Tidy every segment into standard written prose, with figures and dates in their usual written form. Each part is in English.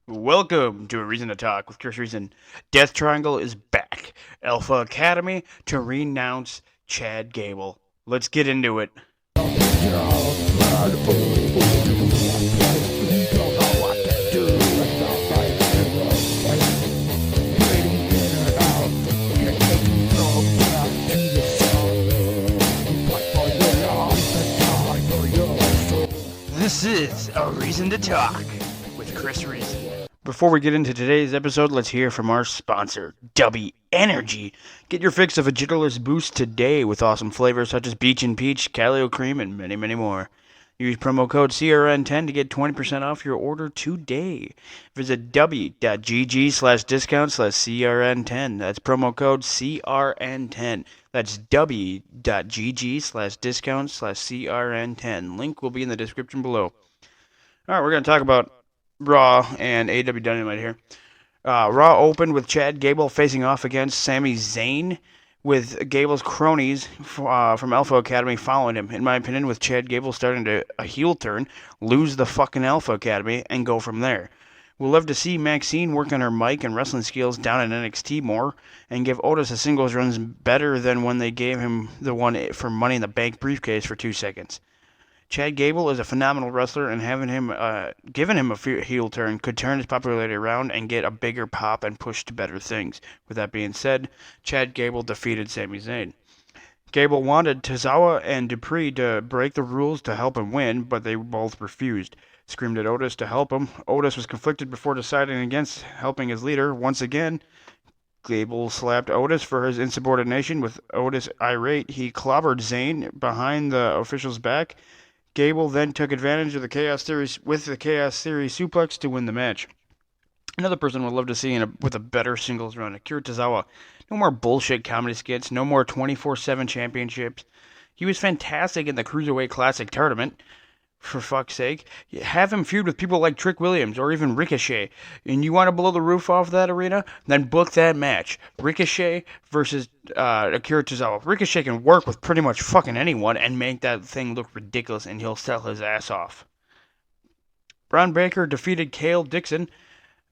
Welcome to A Reason to Talk with Chris Reason. Death Triangle is back. Alpha Academy to renounce Chad Gable. Let's get into it. This is A Reason to Talk with Chris Reason. Before we get into today's episode, let's hear from our sponsor, W Energy. Get your fix of a jitterless boost today with awesome flavors such as Beach and Peach, Calio Cream, and many, many more. Use promo code CRN10 to get 20% off your order today. Visit w.gg/discount/CRN10. That's promo code CRN10. That's w.gg/discount/CRN10. Link will be in the description below. All right, we're going to talk about Raw and AEW Dynamite here. Raw opened with Chad Gable facing off against Sami Zayn, with Gable's cronies from Alpha Academy following him. In my opinion, with Chad Gable starting to a heel turn, lose the fucking Alpha Academy, and go from there. We'll love to see Maxine work on her mic and wrestling skills down in NXT more, and give Otis a singles run better than when they gave him the one for Money in the Bank briefcase for 2 seconds. Chad Gable is a phenomenal wrestler, and giving him a heel turn could turn his popularity around and get a bigger pop and push to better things. With that being said, Chad Gable defeated Sami Zayn. Gable wanted Tozawa and Dupree to break the rules to help him win, but they both refused. Screamed at Otis to help him. Otis was conflicted before deciding against helping his leader. Once again, Gable slapped Otis for his insubordination. With Otis irate, he clobbered Zayn behind the official's back. Gable then took advantage of the Chaos Theory suplex to win the match. Another person would love to see with a better singles run, Akira Tozawa. No more bullshit comedy skits, no more 24/7 championships. He was fantastic in the Cruiserweight Classic tournament, for fuck's sake. Have him feud with people like Trick Williams or even Ricochet. And you want to blow the roof off that arena? Then book that match. Ricochet versus Akira Tozawa. Ricochet can work with pretty much fucking anyone and make that thing look ridiculous, and he'll sell his ass off. Braun Breaker defeated Kale Dixon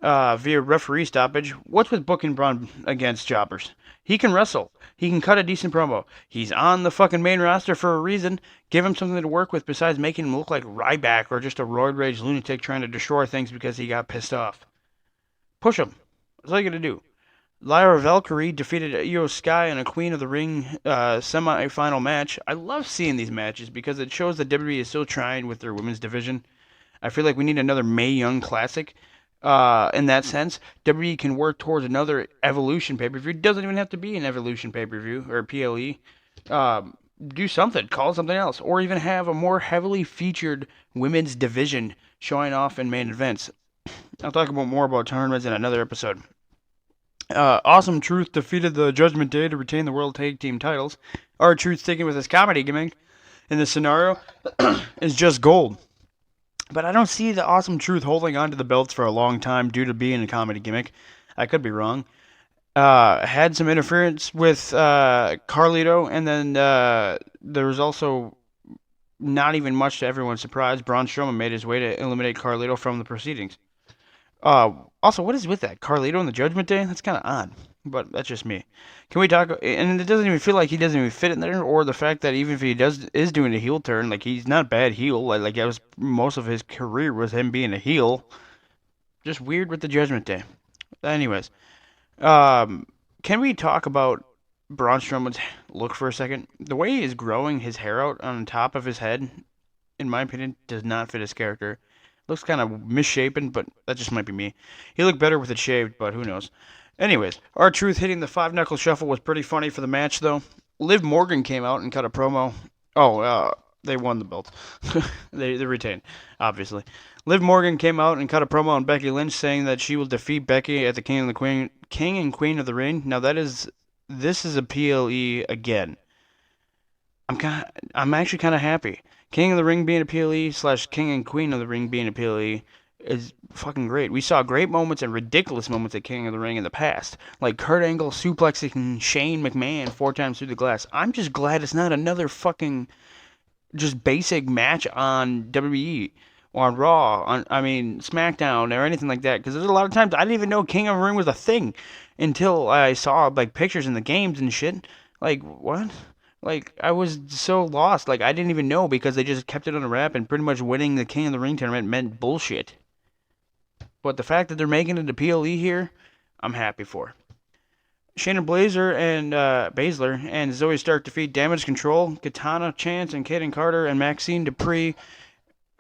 via referee stoppage. What's with booking Braun against jobbers? He can wrestle. He can cut a decent promo. He's on the fucking main roster for a reason. Give him something to work with besides making him look like Ryback or just a roid rage lunatic trying to destroy things because he got pissed off. Push him. That's all you gotta do. Lyra Valkyrie defeated Io Sky in a Queen of the Ring semi-final match. I love seeing these matches because it shows that WWE is still trying with their women's division. I feel like we need another Mae Young Classic. In that sense, WWE can work towards another Evolution pay-per-view. It doesn't even have to be an Evolution pay-per-view or PLE. Do something, call it something else, or even have a more heavily featured women's division showing off in main events. I'll talk more about tournaments in another episode. Awesome Truth defeated the Judgment Day to retain the World Tag Team titles. R-Truth, sticking with his comedy gimmick in this scenario, is just gold. But I don't see the Awesome Truth holding on to the belts for a long time due to being a comedy gimmick. I could be wrong. Had some interference with Carlito, and then there was also, not even much to everyone's surprise, Braun Strowman made his way to eliminate Carlito from the proceedings. Also, what is with that? Carlito and the Judgment Day? That's kind of odd, but that's just me. Can we talk? And it doesn't even feel like he doesn't even fit in there, or the fact that even if he is doing a heel turn, like he's not a bad heel. Like that was most of his career was him being a heel. Just weird with the Judgment Day. Anyways, can we talk about Braun Strowman's look for a second? The way he is growing his hair out on top of his head, in my opinion, does not fit his character. Looks kind of misshapen, but that just might be me. He looked better with it shaved, but who knows. Anyways, R-Truth hitting the 5-knuckle shuffle was pretty funny for the match, though. Liv Morgan came out and cut a promo. They won the belt. they retained, obviously. Liv Morgan came out and cut a promo on Becky Lynch, saying that she will defeat Becky at the King and Queen of the Ring. Now this is a PLE again. I'm actually kind of happy. King of the Ring being a PLE / King and Queen of the Ring being a PLE is fucking great. We saw great moments and ridiculous moments at King of the Ring in the past, like Kurt Angle suplexing Shane McMahon 4 times through the glass. I'm just glad it's not another fucking just basic match on WWE. on Raw, SmackDown or anything like that. Because there's a lot of times I didn't even know King of the Ring was a thing until I saw like pictures in the games and shit. Like what? Like I was so lost. Like I didn't even know because they just kept it on a wrap and pretty much winning the King of the Ring tournament meant bullshit. But the fact that they're making it a PLE here, I'm happy for. Shayna Baszler and Zoe Stark defeat Damage Control, Katana Chance, and Kaden Carter and Maxine Dupree.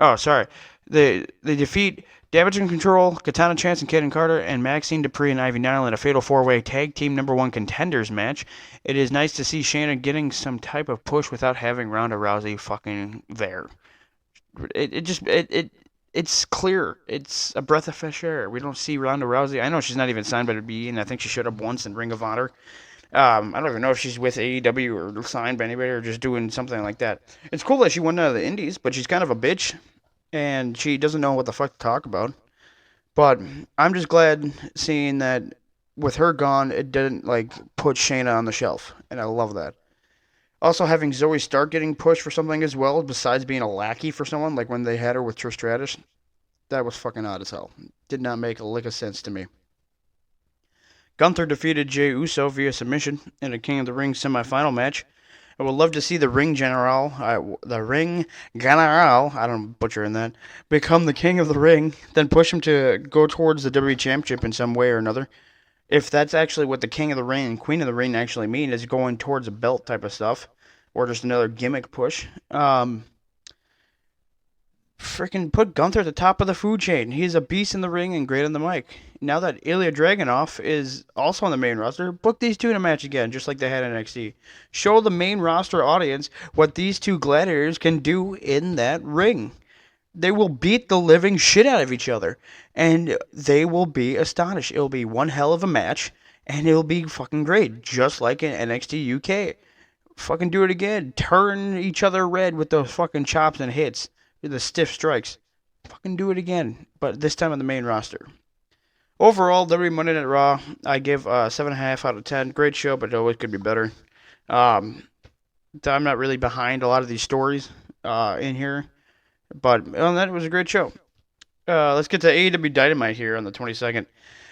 Oh, sorry. They defeat Damage Control, Katana Chance, and Kaden Carter, and Maxine Dupree and Ivy Nile in a fatal four-way tag team #1 contenders match. It is nice to see Shayna getting some type of push without having Ronda Rousey fucking there. It's clear. It's a breath of fresh air. We don't see Ronda Rousey. I know she's not even signed by the WWE, and I think she showed up once in Ring of Honor. I don't even know if she's with AEW or signed by anybody or just doing something like that. It's cool that she won out of the Indies, but she's kind of a bitch, and she doesn't know what the fuck to talk about. But I'm just glad seeing that with her gone, it didn't like put Shayna on the shelf, and I love that. Also, having Zoe Stark getting pushed for something as well, besides being a lackey for someone, like when they had her with Trish Stratus, that was fucking odd as hell. Did not make a lick of sense to me. Gunther defeated Jey Uso via submission in a King of the Ring semifinal match. I would love to see the Ring General, I don't butcher in that, become the King of the Ring, then push him to go towards the WWE Championship in some way or another. If that's actually what the King of the Ring and Queen of the Ring actually mean, is going towards a belt type of stuff, or just another gimmick push. Freaking put Gunther at the top of the food chain. He's a beast in the ring and great on the mic. Now that Ilya Dragunov is also on the main roster, book these two in a match again, just like they had in NXT. Show the main roster audience what these two gladiators can do in that ring. They will beat the living shit out of each other, and they will be astonished. It'll be one hell of a match, and it'll be fucking great, just like in NXT UK. Fucking do it again. Turn each other red with those fucking chops and hits. The stiff strikes. Fucking do it again, but this time on the main roster. Overall, WWE Monday Night Raw, I give 7.5 out of 10. Great show, but it always could be better. I'm not really behind a lot of these stories in here, but that was a great show. Let's get to AEW Dynamite here on the 22nd.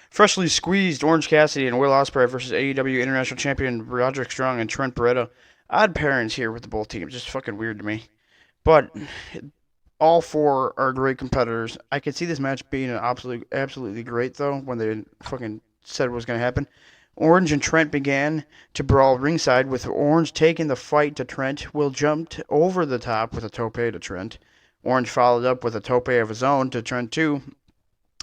Freshly squeezed Orange Cassidy and Will Ospreay versus AEW International Champion Roderick Strong and Trent Beretta. Odd pairings here with the both teams. Just fucking weird to me. But all four are great competitors. I could see this match being absolutely great, though, when they fucking said it was going to happen. Orange and Trent began to brawl ringside, with Orange taking the fight to Trent. Will jumped over the top with a tope to Trent. Orange followed up with a tope of his own to Trent, too.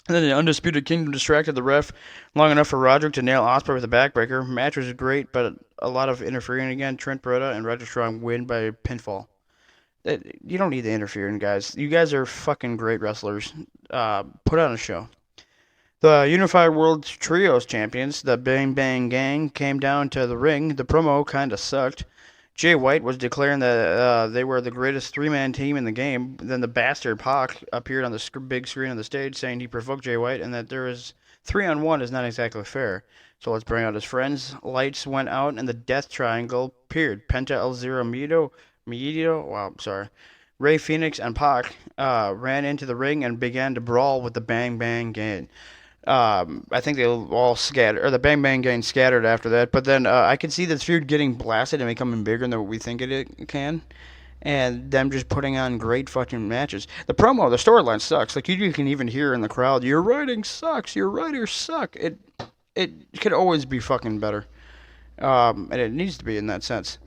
And then the Undisputed Kingdom distracted the ref long enough for Roderick to nail Ospreay with a backbreaker. Match was great, but a lot of interfering again. Trent Beretta and Roderick Strong win by pinfall. You don't need the interfering, guys. You guys are fucking great wrestlers. Put on a show. The Unified World Trios champions, the Bang Bang Gang, came down to the ring. The promo kind of sucked. Jay White was declaring that they were the greatest three-man team in the game. Then the bastard Pac appeared on the big screen on the stage saying he provoked Jay White and that there is 3-on-1 is not exactly fair. So let's bring out his friends. Lights went out and the Death Triangle appeared. Penta El Zero Ray Phoenix and Pac ran into the ring and began to brawl with the Bang Bang Gang. I think they all scattered, or the Bang Bang Gang scattered after that. But then I could see this feud getting blasted and becoming bigger than what we think it can, and them just putting on great fucking matches. The storyline sucks. Like you can even hear in the crowd, "Your writing sucks. Your writers suck." It could always be fucking better, and it needs to be in that sense.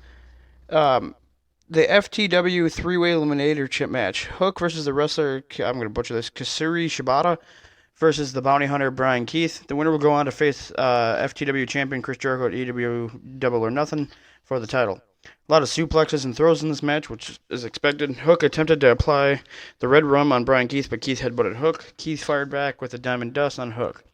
The FTW three-way eliminator chip match. Hook versus the wrestler, I'm going to butcher this, Katsuri Shibata versus the bounty hunter Brian Keith. The winner will go on to face FTW champion Chris Jericho at AEW Double or Nothing for the title. A lot of suplexes and throws in this match, which is expected. Hook attempted to apply the red rum on Brian Keith, but Keith headbutted Hook. Keith fired back with a diamond dust on Hook.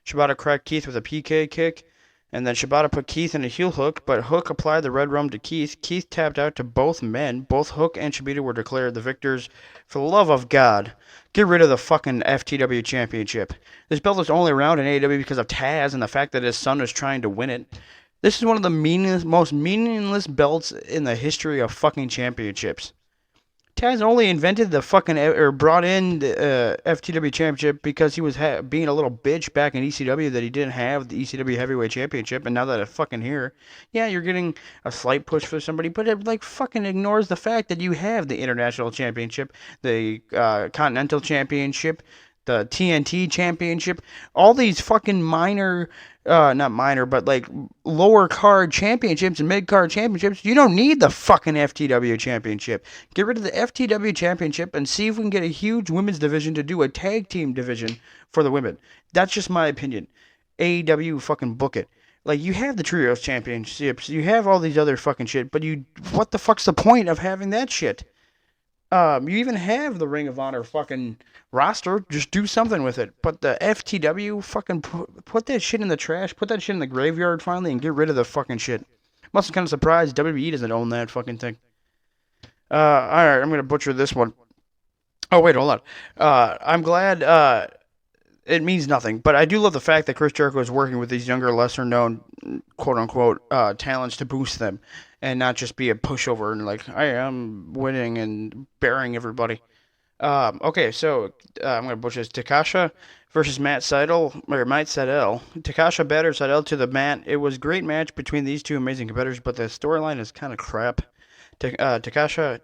Shibata cracked Keith with a PK kick. And then Shibata put Keith in a heel hook, but Hook applied the red rum to Keith. Keith tapped out to both men. Both Hook and Shibata were declared the victors. For the love of God, get rid of the fucking FTW championship. This belt is only around in AEW because of Taz and the fact that his son is trying to win it. This is one of the most meaningless belts in the history of fucking championships. Taz only invented the fucking or brought in the FTW championship because he was being a little bitch back in ECW that he didn't have the ECW heavyweight championship, and now that it's fucking here, yeah, you're getting a slight push for somebody, but it like fucking ignores the fact that you have the international championship, the continental championship, the TNT championship, all these fucking minor not minor, but like lower card championships and mid card championships. You don't need the fucking FTW championship. Get rid of the FTW championship and see if we can get a huge women's division to do a tag team division for the women. That's just my opinion. AEW fucking book it. Like you have the trios championships, you have all these other fucking shit, but what the fuck's the point of having that shit? You even have the Ring of Honor fucking roster. Just do something with it. But the FTW, fucking put that shit in the trash. Put that shit in the graveyard finally and get rid of the fucking shit. I'm also kind of surprised WWE doesn't own that fucking thing. Alright, I'm gonna butcher this one. Oh, wait, hold on. I'm glad, it means nothing, but I do love the fact that Chris Jericho is working with these younger, lesser known, quote unquote, talents to boost them and not just be a pushover and like, I am winning and bearing everybody. Okay, so I'm gonna butcher this. Takasha versus Matt Seidel or Matt Seidel. Takasha battered Seidel to the mat. It was a great match between these two amazing competitors, but the storyline is kind of crap. Takesha,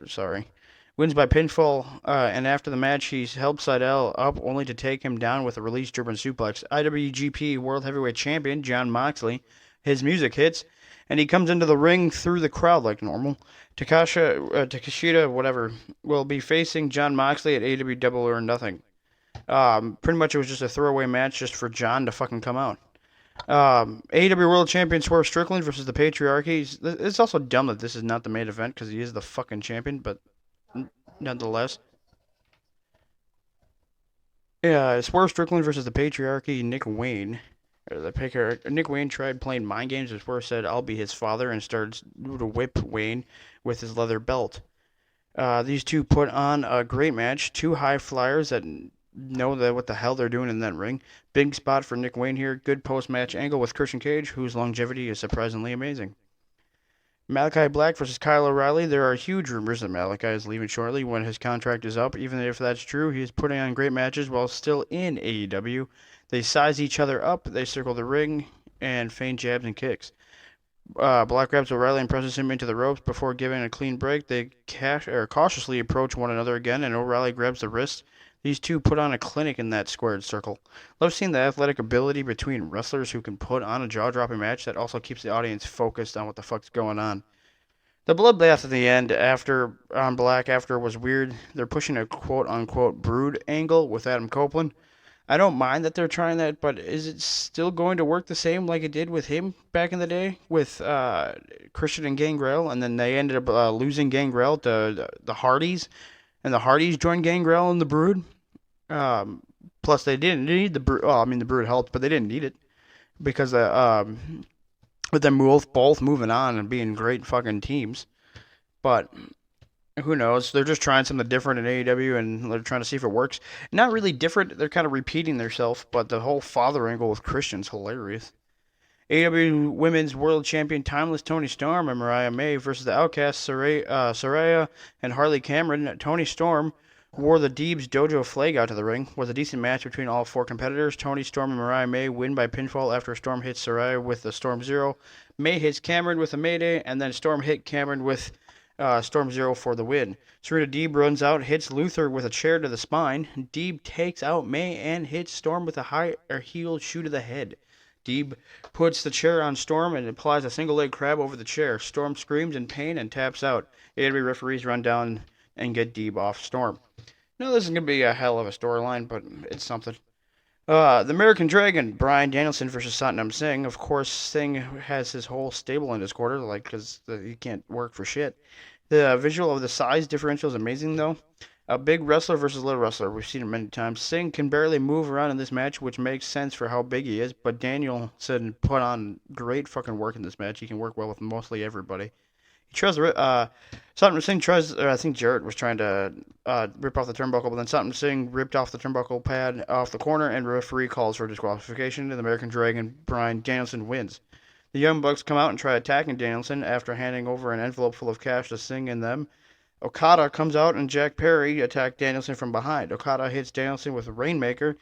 sorry, wins by pinfall, and after the match, he helps Seidel up only to take him down with a release German suplex. IWGP World Heavyweight Champion Jon Moxley, his music hits, and he comes into the ring through the crowd like normal. Takeshita, whatever, will be facing Jon Moxley at AEW Double or Nothing. Pretty much it was just a throwaway match just for John to fucking come out. AEW World Champion Swerve Strickland versus the Patriarchy. It's also dumb that this is not the main event because he is the fucking champion, but nonetheless. Yeah, Swerve Strickland versus the Patriarchy, Nick Wayne. Nick Wayne tried playing mind games as Swerve said, I'll be his father, and started to whip Wayne with his leather belt. These two put on a great match. Two high flyers that know that what the hell they're doing in that ring. Big spot for Nick Wayne here. Good post-match angle with Christian Cage, whose longevity is surprisingly amazing. Malachi Black versus Kyle O'Reilly. There are huge rumors that Malachi is leaving shortly when his contract is up. Even if that's true, he is putting on great matches while still in AEW. They size each other up, they circle the ring, and feign jabs and kicks. Black grabs O'Reilly and presses him into the ropes before giving a clean break. They cautiously approach one another again, and O'Reilly grabs the wrist. These two put on a clinic in that squared circle. Love seeing the athletic ability between wrestlers who can put on a jaw-dropping match that also keeps the audience focused on what the fuck's going on. The bloodbath at the end on Black after was weird. They're pushing a quote-unquote brood angle with Adam Copeland. I don't mind that they're trying that, but is it still going to work the same like it did with him back in the day with Christian and Gangrel, and then they ended up losing Gangrel to the Hardys, and the Hardys joined Gangrel in the Brood. Plus, they didn't need the Brood. Well, I mean, the Brood helped, but they didn't need it because with them both moving on and being great fucking teams. But who knows? They're just trying something different in AEW, and they're trying to see if it works. Not really different. They're kind of repeating themselves, but the whole father angle with Christian's hilarious. AEW Women's World Champion Timeless Toni Storm and Mariah May versus the Outcasts Saraya and Harley Cameron. Toni Storm wore the Deeb's Dojo flag out to the ring. Was a decent match between all four competitors. Toni Storm and Mariah May win by pinfall after Storm hits Saraya with the Storm Zero. May hits Cameron with a Mayday, and then Storm hit Cameron with Storm Zero for the win. Serena Deeb runs out, hits Luther with a chair to the spine. Deeb takes out May and hits Storm with a high heel shoe to the head. Deeb puts the chair on Storm and applies a single leg crab over the chair. Storm screams in pain and taps out. AEW referees run down and get Deeb off Storm. Now this is going to be a hell of a storyline, but it's something. The American Dragon, Bryan Danielson versus Satnam Singh. Of course, Singh has his whole stable in his quarter, like, because he can't work for shit. The visual of the size differential is amazing, though. A big wrestler versus little wrestler. We've seen it many times. Singh can barely move around in this match, which makes sense for how big he is, but Danielson put on great fucking work in this match. He can work well with mostly everybody. He tries to Satnam Singh tries. I think Jarrett was trying to rip off the turnbuckle, but then Satnam Singh ripped off the turnbuckle pad off the corner, and referee calls for disqualification. And the American Dragon, Bryan Danielson, wins. The Young Bucks come out and try attacking Danielson after handing over an envelope full of cash to Singh and them. Okada comes out and Jack Perry attack Danielson from behind. Okada hits Danielson with a Rainmaker.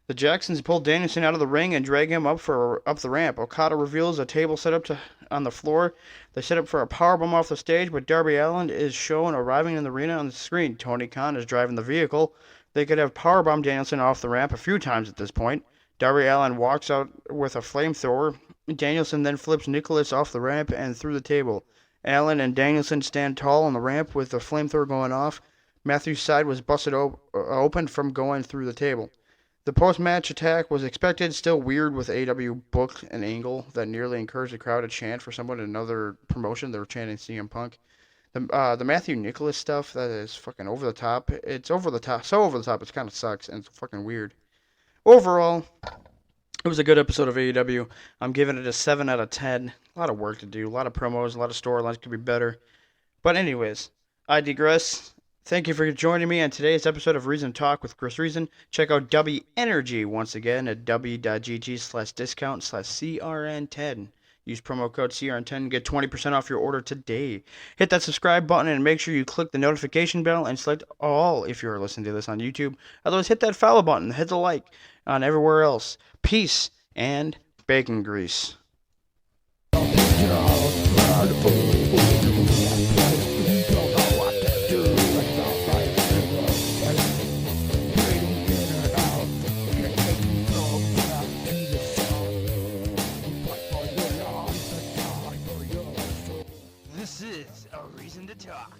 The Jacksons pull Danielson out of the ring and drag him up the ramp. Okada reveals a table set up on the floor. They set up for a powerbomb off the stage, but Darby Allin is shown arriving in the arena on the screen. Tony Khan is driving the vehicle. They could have powerbombed Danielson off the ramp a few times at this point. Darby Allin walks out with a flamethrower. Danielson then flips Nicholas off the ramp and through the table. Allin and Danielson stand tall on the ramp with the flamethrower going off. Matthews' side was busted open from going through the table. The post-match attack was expected, still weird with AEW booked an angle that nearly encouraged the crowd to chant for someone in another promotion. They were chanting CM Punk. The Matthew Nicholas stuff, that is fucking over the top. It's over the top, so over the top, it kind of sucks, and it's fucking weird. Overall, it was a good episode of AEW. I'm giving it a 7 out of 10. A lot of work to do, a lot of promos, a lot of storylines could be better. But anyways, I digress. Thank you for joining me on today's episode of Reason Talk with Chris Reason. Check out W Energy once again at w.gg/discount/CRN10. Use promo code CRN10 and get 20% off your order today. Hit that subscribe button and make sure you click the notification bell and select all if you're listening to this on YouTube. Otherwise, hit that follow button, hit the like on everywhere else. Peace and bacon grease. This is a reason to talk.